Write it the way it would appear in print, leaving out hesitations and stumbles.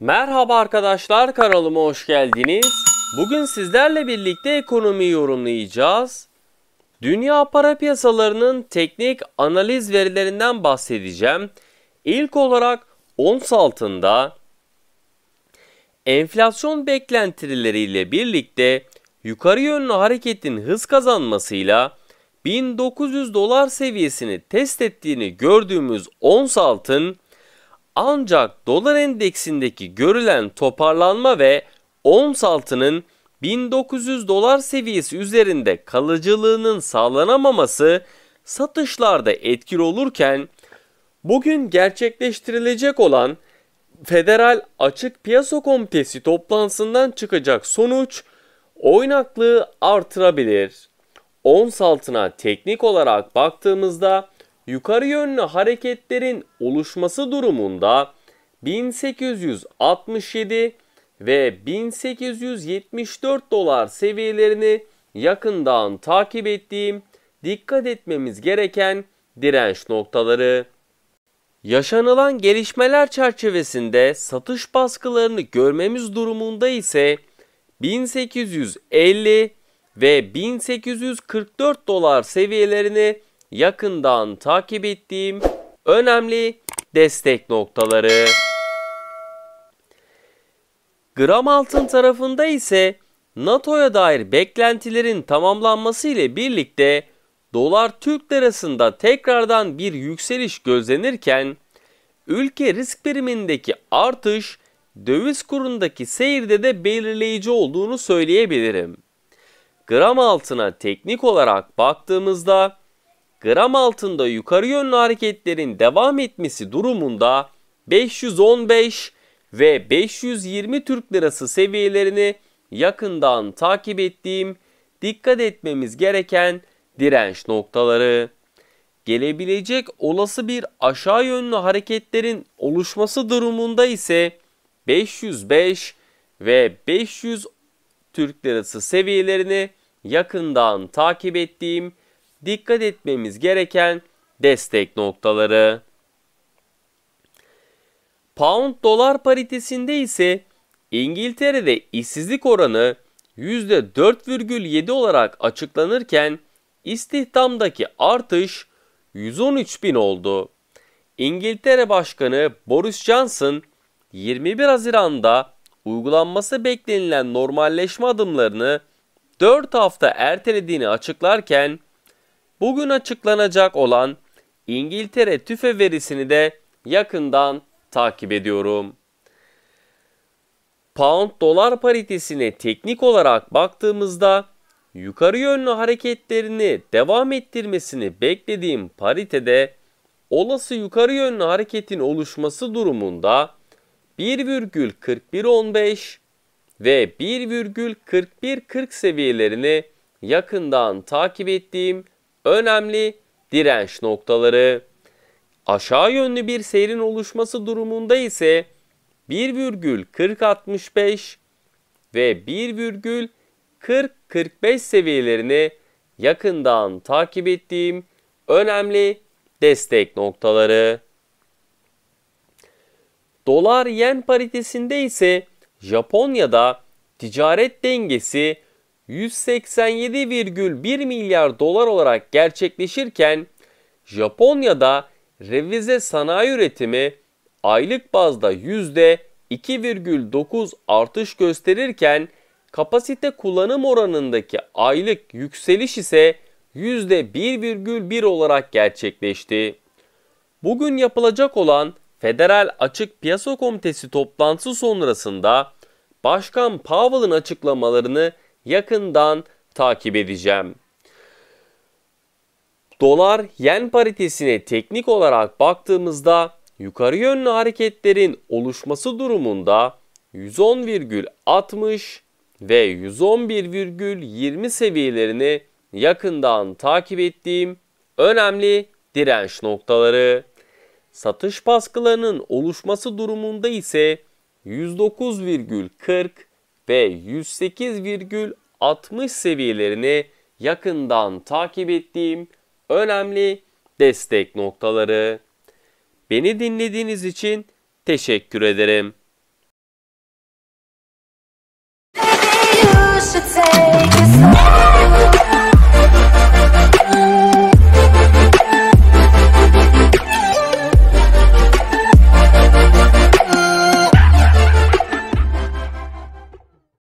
Merhaba arkadaşlar, kanalıma hoş geldiniz. Bugün sizlerle birlikte ekonomiyi yorumlayacağız. Dünya para piyasalarının teknik analiz verilerinden bahsedeceğim. İlk olarak ons altında enflasyon beklentileriyle birlikte yukarı yönlü hareketin hız kazanmasıyla 1900 dolar seviyesini test ettiğini gördüğümüz ons altın, ancak dolar endeksindeki görülen toparlanma ve ons altının 1900 dolar seviyesi üzerinde kalıcılığının sağlanamaması satışlarda etkili olurken, bugün gerçekleştirilecek olan Federal Açık Piyasa Komitesi toplantısından çıkacak sonuç oynaklığı artırabilir. Ons altına teknik olarak baktığımızda yukarı yönlü hareketlerin oluşması durumunda 1867 ve 1874 dolar seviyelerini yakından takip ettiğim, dikkat etmemiz gereken direnç noktaları. Yaşanılan gelişmeler çerçevesinde satış baskılarını görmemiz durumunda ise 1850 ve 1844 dolar seviyelerini yakından takip ettiğim önemli destek noktaları. Gram altın tarafında ise NATO'ya dair beklentilerin tamamlanması ile birlikte dolar Türk lirasında tekrardan bir yükseliş gözlenirken, ülke risk primindeki artış döviz kurundaki seyirde de belirleyici olduğunu söyleyebilirim. Gram altına teknik olarak baktığımızda gram altında yukarı yönlü hareketlerin devam etmesi durumunda 515 ve 520 Türk lirası seviyelerini yakından takip ettiğim, dikkat etmemiz gereken direnç noktaları. Gelebilecek olası bir aşağı yönlü hareketlerin oluşması durumunda ise 505 ve 500 Türk lirası seviyelerini yakından takip ettiğim, dikkat etmemiz gereken destek noktaları. Pound dolar paritesinde ise İngiltere'de işsizlik oranı %4,7 olarak açıklanırken istihdamdaki artış 113.000 oldu. İngiltere Başkanı Boris Johnson 21 Haziran'da uygulanması beklenilen normalleşme adımlarını 4 hafta ertelediğini açıklarken, bugün açıklanacak olan İngiltere tüfe verisini de yakından takip ediyorum. Pound dolar paritesine teknik olarak baktığımızda yukarı yönlü hareketlerini devam ettirmesini beklediğim paritede olası yukarı yönlü hareketin oluşması durumunda 1,4115 ve 1,4140 seviyelerini yakından takip ettiğim önemli direnç noktaları. Aşağı yönlü bir seyrin oluşması durumunda ise 1,4065 ve 1,4045 seviyelerini yakından takip ettiğim önemli destek noktaları. Dolar yen paritesinde ise Japonya'da ticaret dengesi 187,1 milyar dolar olarak gerçekleşirken, Japonya'da revize sanayi üretimi aylık bazda %2,9 artış gösterirken, kapasite kullanım oranındaki aylık yükseliş ise %1,1 olarak gerçekleşti. Bugün yapılacak olan Federal Açık Piyasa Komitesi toplantısı sonrasında Başkan Powell'ın açıklamalarını yakından takip edeceğim. Dolar yen paritesine teknik olarak baktığımızda yukarı yönlü hareketlerin oluşması durumunda 110,60 ve 111,20 seviyelerini yakından takip ettiğim önemli direnç noktaları. Satış baskılarının oluşması durumunda ise 109,40 ve 108,60 seviyelerini yakından takip ettiğim önemli destek noktaları. Beni dinlediğiniz için teşekkür ederim.